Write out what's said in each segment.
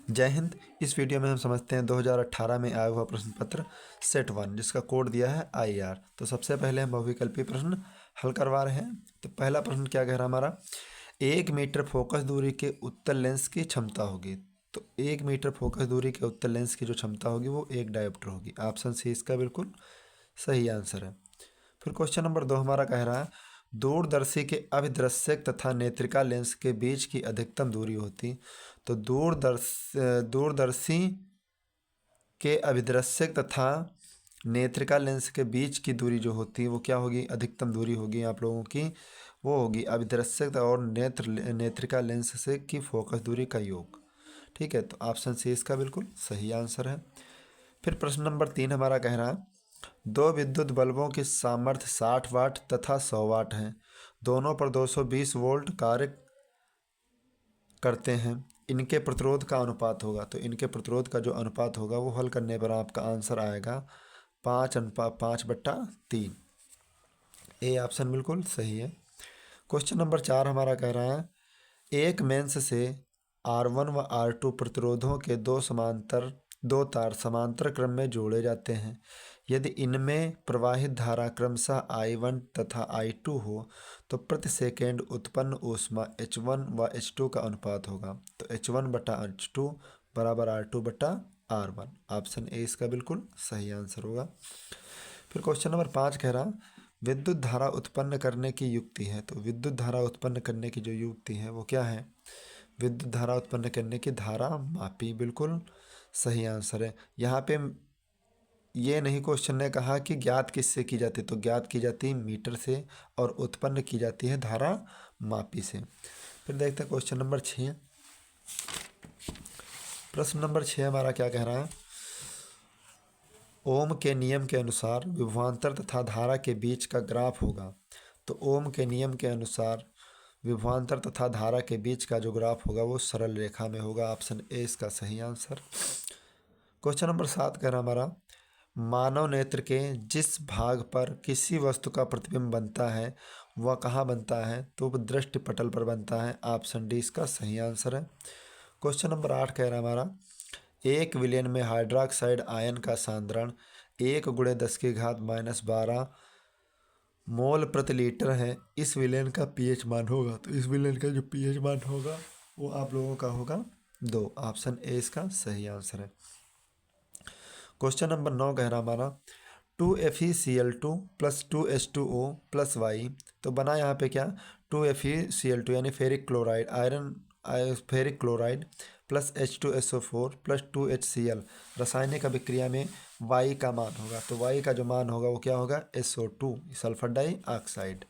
जय हिंद। इस वीडियो में हम समझते हैं 2018 में आया हुआ प्रश्न पत्र सेट 1 जिसका कोड दिया है IR। तो सबसे पहले हम बहुविकल्पी प्रश्न हल करवा रहे हैं। तो पहला प्रश्न क्या कह रहा है हमारा, 1 मीटर फोकस दूरी के उत्तल लेंस की क्षमता होगी। तो 1 मीटर फोकस दूरी के उत्तल लेंस की जो क्षमता होगी वो 1 डायोप्टर होगी। ऑप्शन सी इसका बिल्कुल सही आंसर है। फिर क्वेश्चन नंबर 2 हमारा कह रहा है, दूरदर्शी के अभिदृश्यक तथा नेत्रिका लेंस के बीच की अधिकतम दूरी होती। तो दूरदर्शी के अभिदृश्यक तथा नेत्रिका लेंस के बीच की दूरी जो होती है वो क्या होगी, अधिकतम दूरी होगी आप लोगों की, वो होगी अभिदृश्यक और नेत्रिका लेंस से की फोकस दूरी का योग। ठीक है, तो ऑप्शन सी इसका बिल्कुल सही आंसर है। फिर प्रश्न नंबर 3 हमारा कह रहा है, दो विद्युत बल्बों की सामर्थ्य 60 वाट तथा 100 वाट है। दोनों पर 220 वोल्ट कार्य करते हैं। इनके प्रतिरोध का अनुपात होगा। तो इनके प्रतिरोध का जो अनुपात होगा वो हल करने पर आपका आंसर आएगा 5:5/3। ए ऑप्शन बिल्कुल सही है। क्वेश्चन नंबर 4 हमारा कह रहा है, एक मेंस से R1 व R2 प्रतिरोधों के दो तार समांतर क्रम में जोड़े जाते हैं। यदि इनमें प्रवाहित धारा क्रमशः I1 तथा I2 हो तो प्रति सेकेंड उत्पन्न ऊष्मा H1 व H2 का अनुपात होगा। तो H1/H2 बराबर R2/R1। ऑप्शन ए इसका बिल्कुल सही आंसर होगा। फिर क्वेश्चन नंबर 5 कह रहा, विद्युत धारा उत्पन्न करने की युक्ति है। तो विद्युत धारा उत्पन्न करने की जो युक्ति है वो क्या है, विद्युत धारा उत्पन्न करने की धारा मापी, बिल्कुल सही आंसर है। यहाँ पे ये नहीं क्वेश्चन ने कहा कि ज्ञात किससे की जाती है, तो ज्ञात की जाती है मीटर से और उत्पन्न की जाती है धारा मापी से। फिर देखते हैं क्वेश्चन नंबर 6। प्रश्न नंबर 6 हमारा क्या कह रहा है, ओम के नियम के अनुसार विभवांतर तथा धारा के बीच का ग्राफ होगा। तो ओम के नियम के अनुसार विभवांतर तथा धारा के बीच का जो ग्राफ होगा वो सरल रेखा में होगा। ऑप्शन ए इसका सही आंसर। क्वेश्चन नंबर 7 कह रहा हमारा, मानव नेत्र के जिस भाग पर किसी वस्तु का प्रतिबिंब बनता है वह कहाँ बनता है, तो वह दृष्टि पटल पर बनता है। ऑप्शन डी इसका सही आंसर है। क्वेश्चन नंबर 8 कह रहा है हमारा, 1 विलियन में हाइड्रोक्साइड आयन का सांद्रण 1 × 10⁻⁻12 मोल प्रति लीटर है। इस विलेन का पीएच मान होगा। तो इस विलेन का जो पीएच मान होगा वो आप लोगों का होगा 2। ऑप्शन ए इसका सही आंसर है। क्वेश्चन नंबर 9 कह रहा हमारा, 2FeCl2 + 2H2O + Y। तो बना यहाँ पे क्या, 2FeCl2 यानी ferric chloride ferric chloride plus H2SO4 + 2HCl रासायनिक अभिक्रिया में Y का मान होगा। तो Y का जो मान होगा वो क्या होगा, SO2 sulphur dioxide.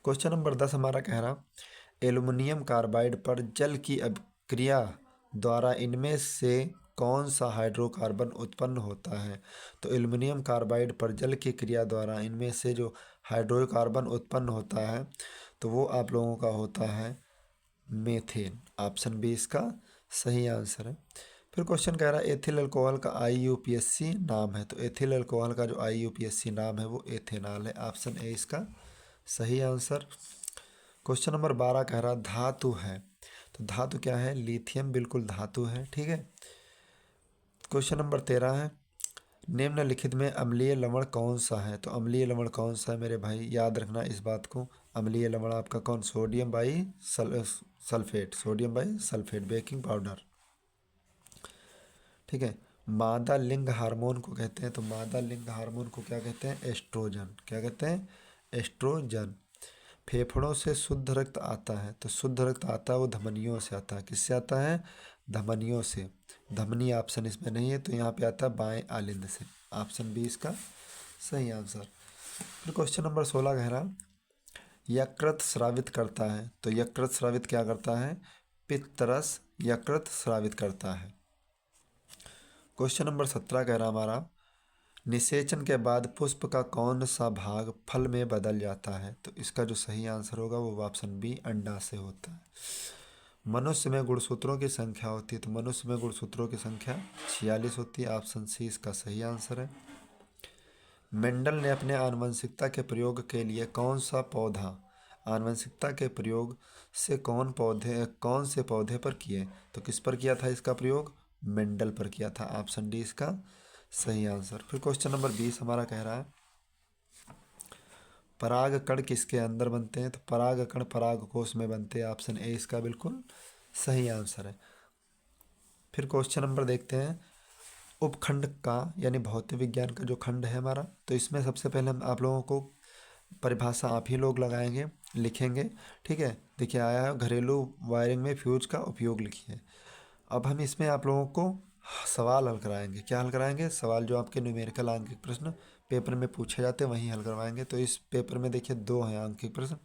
Question number 10 हमारा कह रहा, एल्युमिनियम कार्बाइड पर जल की अभिक्रिया द्वारा इनमें से कौन सा हाइड्रोकार्बन उत्पन्न होता है। तो एल्युमिनियम कार्बाइड पर जल की क्रिया द्वारा इनमें से जो हाइड्रोकार्बन उत्पन्न होता है तो वो आप लोगों का होता है मेथेन। ऑप्शन बी इसका सही आंसर है। फिर क्वेश्चन कह रहा है, एथिल अल्कोहल का IUPAC नाम है। तो एथिल अल्कोहल का जो IUPAC नाम है वो एथेनॉल है। ऑप्शन ए इसका सही आंसर। क्वेश्चन नंबर 12 कह रहा, धातु है। तो धातु क्या है, लिथियम बिल्कुल धातु है। ठीक है। क्वेश्चन नंबर 13 है, निम्नलिखित में अम्लीय लवण कौन सा है। तो अम्लीय लवण कौन सा है मेरे भाई, याद रखना इस बात को। अम्लीय लवण आपका कौन, sodium by sulphate, sodium by sulphate, baking powder. ठीक है। मादा लिंग हार्मोन को कहते हैं। तो मादा लिंग हार्मोन को क्या कहते हैं, एस्ट्रोजन। क्या कहते हैं, एस्ट्रोजन। फेफड़ों से शुद्ध रक्त आता है। तो शुद्ध रक्त आता है वो धमनियों से आता है। किससे आता है, धमनियों से। धमनी ऑप्शन इसमें नहीं है तो यहाँ पे आता है बाएं आलिंद से। ऑप्शन बी इसका सही आंसर। फिर क्वेश्चन नंबर 16 कह रहा, यकृत स्रावित करता है। तो यकृत स्रावित क्या करता है, पित्तरस यकृत स्रावित करता है। क्वेश्चन नंबर 17 कह रहा हमारा, निषेचन के बाद पुष्प का कौन सा भाग फल में बदल जाता है। तो इसका जो सही आंसर होगा वो ऑप्शन बी अंडा से होता है। मनुष्य में गुणसूत्रों की संख्या होती है। तो मनुष्य में गुणसूत्रों की संख्या 46 होती है। ऑप्शन सी इसका सही आंसर है। मेंडल ने अपने आनुवंशिकता के प्रयोग के लिए कौन सा पौधा आनुवंशिकता के प्रयोग से कौन से पौधे पर किए? तो किस पर किया था इसका प्रयोग? मेंडल पर किया था। ऑप्शन डी इसका सही आंसर। फिर क्वेश्चन नंबर 20 हमारा कह रहा है परागकण किसके अंदर बनते हैं? तो परागकण परागकोश में बनते हैं। ऑप्शन ए इसका बिल्कुल सही आंसर है। फिर क्वेश्चन नंबर देखते हैं उपखंड का यानी भौतिक विज्ञान का जो खंड है हमारा, तो इसमें सबसे पहले हम आप लोगों को परिभाषा आप ही लोग लगाएंगे, लिखेंगे। ठीक है, देखिए आया है घरेलू वायरिंग में फ्यूज का उपयोग लिखिए। अब हम इसमें आप लोगों को सवाल हल कराएंगे। क्या हल कराएंगे? सवाल जो आपके न्यूमेरिकल आंकिक प्रश्न पेपर में पूछे जाते हैं वहीं हल करवाएंगे। तो इस पेपर में देखिए 2 हैं आंकिक प्रश्न,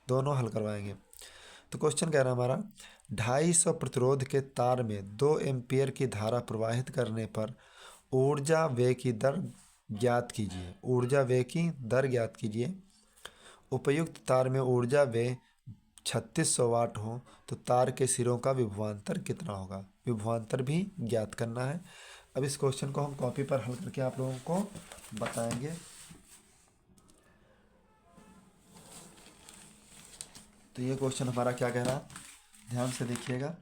दोनों हल करवाएंगे। तो क्वेश्चन कह रहा है हमारा 250 प्रतिरोध के तार में 2 एम्पियर की धारा प्रवाहित करने पर ऊर्जा व्यय की दर ज्ञात कीजिए। ऊर्जा व्यय की दर ज्ञात कीजिए। उपयुक्त तार में ऊर्जा व्यय 3600 वाट हो तो तार के सिरों का विभवांतर कितना होगा? विभवांतर भी ज्ञात करना है। अब इस क्वेश्चन को हम कॉपी पर हल करके आप लोगों को बताएंगे। तो ये क्वेश्चन हमारा क्या कह रहा है, ध्यान से देखिएगा।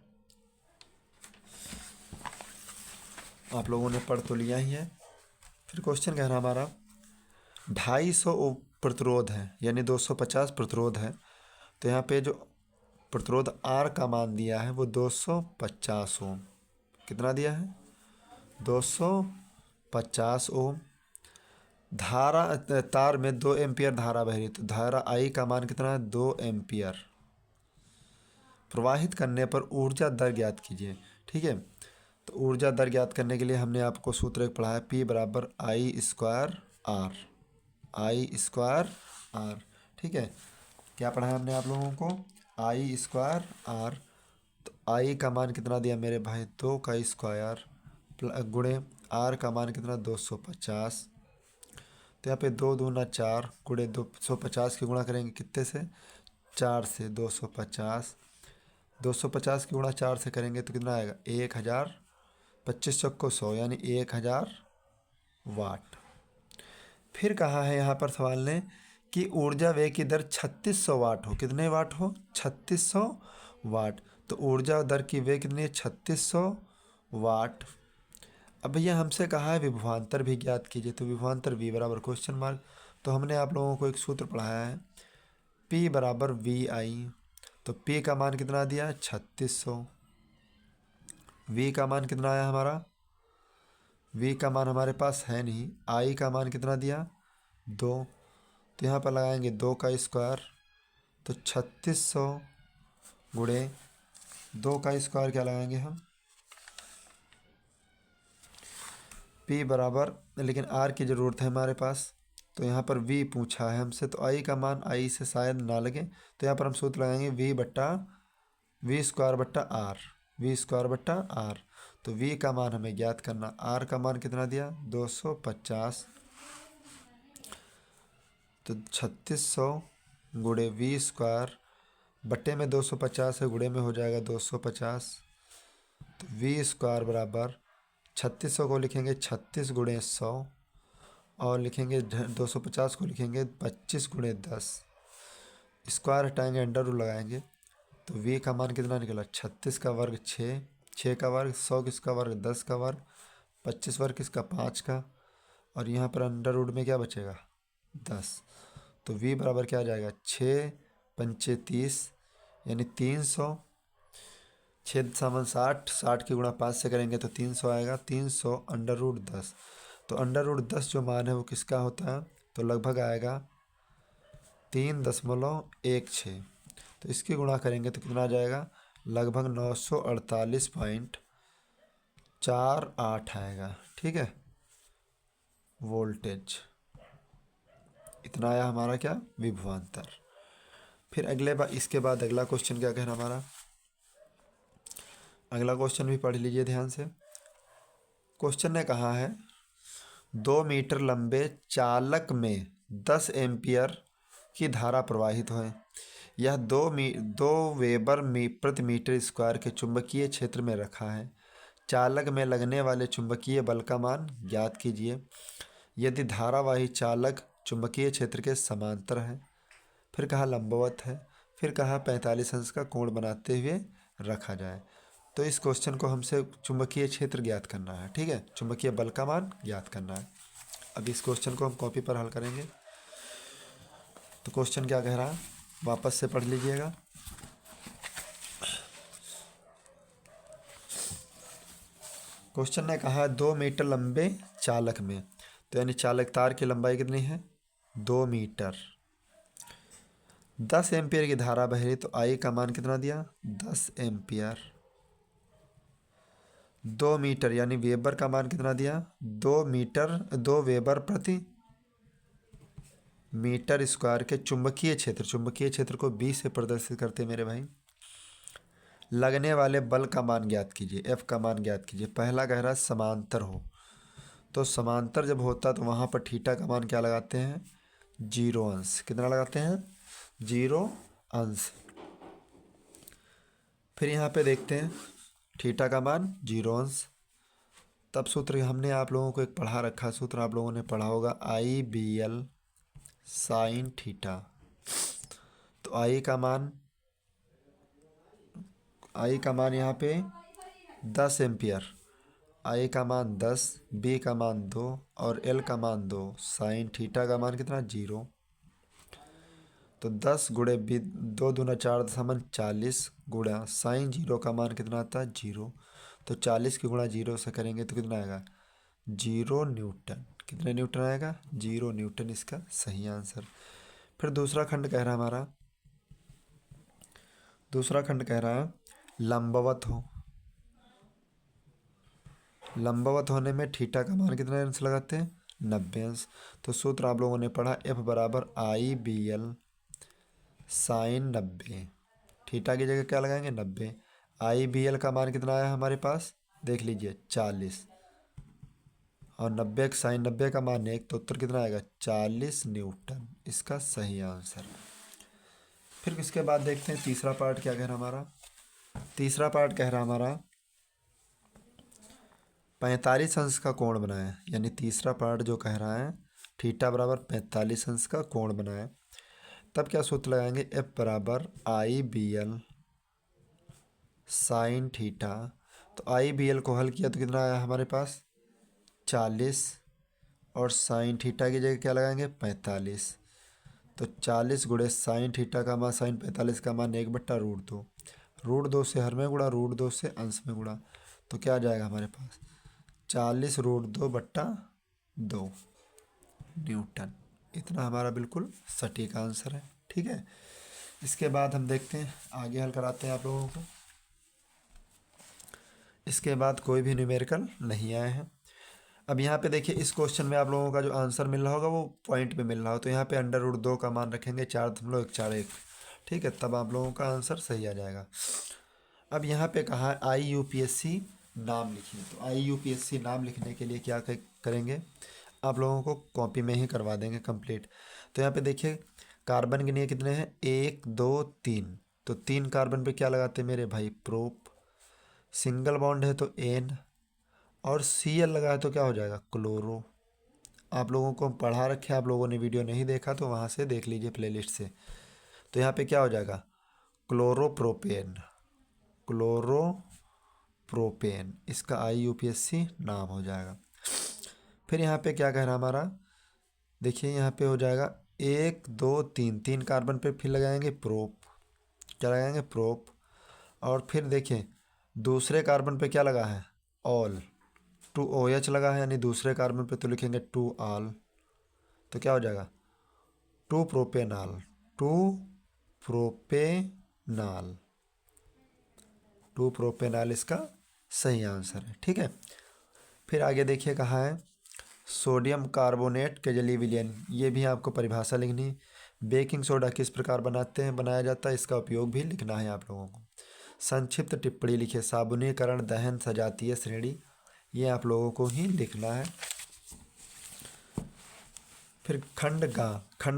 आप लोगों ने पढ़ तो लिया ही है। फिर क्वेश्चन कह रहा हमारा 250 प्रतिरोध है यानी 250 प्रतिरोध है। तो यहाँ पे जो प्रतिरोध R का मान दिया है वो 250 ओम। कितना दिया है? 250 ओम। धारा तार में 2 एम्पियर धारा बह रही, तो धारा I का मान कितना है? 2 एम्पियर। प्रवाहित करने पर ऊर्जा दर ज्ञात कीजिए। ठीक है, तो ऊर्जा दर ज्ञात करने के लिए हमने आपको सूत्र एक पढ़ा है, P बराबर I square R. I square R. ठीक है, क्या पढ़ा है हमने आप लोगों को? I square R. तो आई का मान कितना दिया मेरे भाई? 2 का स्क्वायर गुणे आर का मान कितना? 250। तो यहाँ पे 2 दूना 4 गुणे 250 की गुणा करेंगे कितने से? 4 से। 250 250 की गुणा 4 से करेंगे तो कितना आएगा? 1000। 25 चौको 100 यानी 1000 वाट। फिर कहा है यहाँ पर सवाल ने कि ऊर्जा व्यय की दर 3600 वाट हो। कितने वाट हो? 3600 वाट। तो ऊर्जा दर की व्यय कितनी है? 3600 वाट। अब भैया हमसे कहा है विभवांतर भी ज्ञात कीजिए। तो विभवांतर V बराबर क्वेश्चन मार्क। तो हमने आप लोगों को एक सूत्र पढ़ाया है, P बराबर VI। तो P का मान कितना दिया? 3600। V का मान कितना आया हमारा? V का मान हमारे पास है नहीं। I का मान कितना दिया? 2। तो यहाँ पर लगाएंगे 2 का स्क्वायर। तो 3600 गुणे 2 का स्क्वायर क्या लगाएंगे हम? P बराबर, लेकिन R की ज़रूरत है हमारे पास, तो यहाँ पर V पूछा है हमसे, तो I का मान I से शायद ना लगे। तो यहाँ पर हम सूत्र लगाएंगे V स्क्वायर बट्टा R। V स्क्वायर बट्टा R। तो V का मान हमें ज्ञात करना। R का मान कितना दिया? 250। तो 3600 गुणे V स्क्वायर बट्टे में 250 है, गुणे में हो जाएगा 250। तो V स्क्वायर बराबर 3600 को लिखेंगे 36 गुणे 100 और लिखेंगे 250 को लिखेंगे 25 गुणे 10। स्क्वायर हटाएंगे, अंडर रूट लगाएंगे। तो V का मान कितना निकला? 36 का वर्ग 6, 6 का वर्ग 100 किसका वर्ग? 10 का वर्ग, 25 वर्ग किसका? 5 का। और यहाँ पर अंडर रूट में क्या बचेगा? 10। तो V बराबर क्या आ जाएगा? 6 पंचे 30 यानी 300। 6 सामान 60, 60 की गुणा 5 से करेंगे तो 300 आएगा। 300 अंडर रूट 10। तो अंडर रूट 10 जो मान है वो किसका होता है? तो लगभग आएगा 3.16। तो इसकी गुणा करेंगे तो कितना आ जाएगा? लगभग 948.48 आएगा। ठीक है, वोल्टेज। इतना आया हमारा क्या? विभवांतर। फिर इसके बाद अगला क्वेश्चन क्या कह रहा हमारा? अगला क्वेश्चन भी पढ़ लीजिए ध्यान से। क्वेश्चन ने कहा है 2 मीटर लंबे चालक में 10 एम्पियर की धारा प्रवाहित है। यह 2 वेबर प्रति मीटर स्क्वायर के चुंबकीय क्षेत्र में रखा है। चालक में लगने वाले चुंबकीय बल का मान ज्ञात कीजिए यदि धारावाही चालक चुंबकीय क्षेत्र के समांतर है। फिर कहा लंबवत है। फिर कहा 45 अंश का कोण बनाते हुए रखा जाए। तो इस क्वेश्चन को हमसे चुंबकीय क्षेत्र ज्ञात करना है, ठीक है, चुंबकीय बल का मान ज्ञात करना है। अब इस क्वेश्चन को हम कॉपी पर हल करेंगे। तो क्वेश्चन क्या कह रहा है, वापस से पढ़ लीजिएगा। क्वेश्चन ने कहा 2 मीटर लंबे चालक में, तो यानी चालक तार की लंबाई कितनी है, 2 मीटर, 10 एम्पियर की धारा बह रही, तो आई का मान कितना दिया, 10 एम्पियर। 2 मीटर यानी वेबर का मान कितना दिया, 2 मीटर, 2 वेबर प्रति मीटर स्क्वायर के चुंबकीय क्षेत्र को बी से प्रदर्शित करते हैं मेरे भाई। लगने वाले बल का मान ज्ञात कीजिए, एफ का मान ज्ञात कीजिए। पहला कह रहा है समांतर हो, तो समांतर जब होता तो वहाँ पर थीटा का मान क्या लगाते हैं, 0 अंश। कितना लगाते हैं, 0 अंश। फिर यहाँ पे देखते हैं थीटा का मान 0 अंश। तब सूत्र हमने आप लोगों को एक पढ़ा रखा, सूत्र आप लोगों ने पढ़ा होगा, IBL साइन थीटा। तो आई का मान यहाँ पे 10 एम्पियर, आई का मान 10, बी का मान 2 और एल का मान 2, साइन थीटा का मान कितना, 0। तो 10 गुणे बी, 2 दूना 4 दशमलव 40 गुणा साइन 0 का मान कितना आता है, 0। तो 40 की गुणा 0 से करेंगे तो कितना आएगा, 0 न्यूटन। कितने न्यूटन आएगा, 0 न्यूटन इसका सही आंसर। फिर दूसरा खंड कह रहा है हमारा, दूसरा खंड कह रहा है लंबवत हो। लंबवत होने में थीटा का मान कितना अंश लगाते हैं, 90 अंश। तो सूत्र आप लोगों ने पढ़ा, F बराबर IBL साइन 90। थीटा की जगह क्या लगाएंगे, 90। IBL का मान कितना आया हमारे पास, देख लीजिए 40, और 90 साइन 90 का मान 1, तो उत्तर कितना आएगा, 40 न्यूटन इसका सही आंसर। फिर इसके बाद देखते हैं तीसरा पार्ट क्या कह रहा हमारा। तीसरा पार्ट कह रहा हमारा 45 अंश का कोण बनाए, यानी तीसरा पार्ट जो कह रहा है थीटा बराबर 45 अंश का कोण बनाए। तब क्या सूत्र लगाएंगे, F बराबर IBL साइन थीटा। तो IBL को हल किया तो कितना आया हमारे पास, 40, और साइन थीटा की जगह क्या लगाएंगे, 45। तो 40 गुणे साइन थीटा का मान, साइन 45 का मान 1/√2, √2 से हर में गुणा, √2 से अंश में गुणा, तो क्या आ जाएगा हमारे पास, 40 √2/2 न्यूटन। इतना हमारा बिल्कुल सटीक आंसर है, ठीक है। इसके बाद हम देखते हैं आगे, हल कराते हैं आप लोगों को। इसके बाद कोई भी न्यूमेरिकल नहीं आए हैं। अब यहाँ पे देखिए, इस क्वेश्चन में आप लोगों का जो आंसर मिल रहा होगा वो पॉइंट पे मिल रहा हो, तो यहाँ पे √2 का मान रखेंगे 4.141, ठीक है, तब आप लोगों का आंसर सही आ जाएगा। अब यहाँ पे कहा IUPAC नाम लिखिए, तो IUPAC नाम लिखने के लिए क्या करेंगे, आप लोगों को कॉपी में ही करवा देंगे कंप्लीट। तो यहाँ पे देखिए कार्बन गिनिए कितने हैं, 1 2 3, तो 3 कार्बन पे क्या लगाते हैं मेरे भाई, प्रोप। सिंगल बॉन्ड है तो N, और Cl लगा है तो क्या हो जाएगा, क्लोरो। आप लोगों को पढ़ा रखे, आप लोगों ने वीडियो नहीं देखा तो वहाँ से देख लीजिए प्लेलिस्ट से। तो यहाँ पे क्या हो जाएगा, क्लोरोप्रोपेन, क्लोरोप्रोपेन इसका IUPAC नाम हो जाएगा। फिर यहाँ पे क्या कह रहा है हमारा, देखिए यहाँ पे हो जाएगा 1 2 3, 3 कार्बन पे फिर लगाएंगे प्रोप, क्या लगाएंगे, प्रोप। और फिर देखिए दूसरे कार्बन पे क्या लगा है, ऑल, 2OH लगा है, यानी दूसरे कार्बन पे तो लिखेंगे 2 आल, तो क्या हो जाएगा, 2 प्रोपेनाल, 2 प्रोपेनाल, 2 प्रोपेनाल इसका सही आंसर है, ठीक है। फिर आगे देखिए कहा है सोडियम कार्बोनेट के जलीय विलयन, ये भी आपको परिभाषा लिखनी। बेकिंग सोडा किस प्रकार बनाया जाता है, इसका उपयोग भी लिखना है आप लोगों को। संक्षिप्त टिप्पणी लिखिए, साबुनीकरण, दहन, सजातीय श्रेणी, ये आप लोगों को ही लिखना है। फिर खंड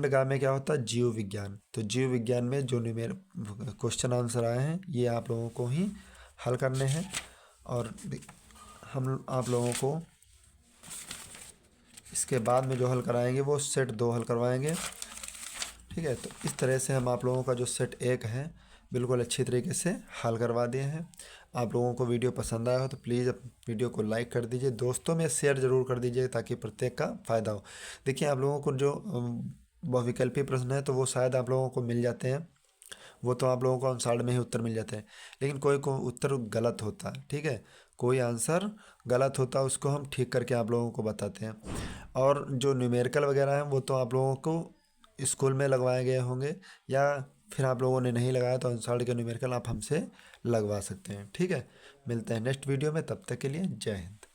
गा में क्या होता है, जीव विज्ञान। तो जीव विज्ञान में जो मेरे क्वेश्चन आंसर आए हैं ये आप लोगों को ही हल करने हैं, और हम आप लोगों को इसके बाद में जो हल कराएंगे वो सेट 2 हल करवाएंगे। ठीक है, तो इस तरह से हम आप लोगों का जो सेट 1 है बिल्कुल अच्छी तरीके से हल करवा दिए हैं। आप लोगों को वीडियो पसंद आया हो तो प्लीज़ वीडियो को लाइक कर दीजिए, दोस्तों में शेयर ज़रूर कर दीजिए ताकि प्रत्येक का फ़ायदा हो। देखिए, आप लोगों को जो बहुविकल्पीय प्रश्न है तो वो शायद आप लोगों को मिल जाते हैं, वो तो आप लोगों को आंसर में ही उत्तर मिल जाते हैं, लेकिन कोई को उत्तर गलत होता है। ठीक है, कोई आंसर गलत होता है उसको हम ठीक करके आप लोगों को बताते हैं। और जो न्यूमेरिकल वगैरह हैं वो तो आप लोगों को स्कूल में लगवाए गए होंगे, या फिर आप लोगों ने नहीं लगाया तो आंसर के न्यूमेरिकल आप हमसे लगवा सकते हैं। ठीक है, मिलते हैं नेक्स्ट वीडियो में, तब तक के लिए जय हिंद।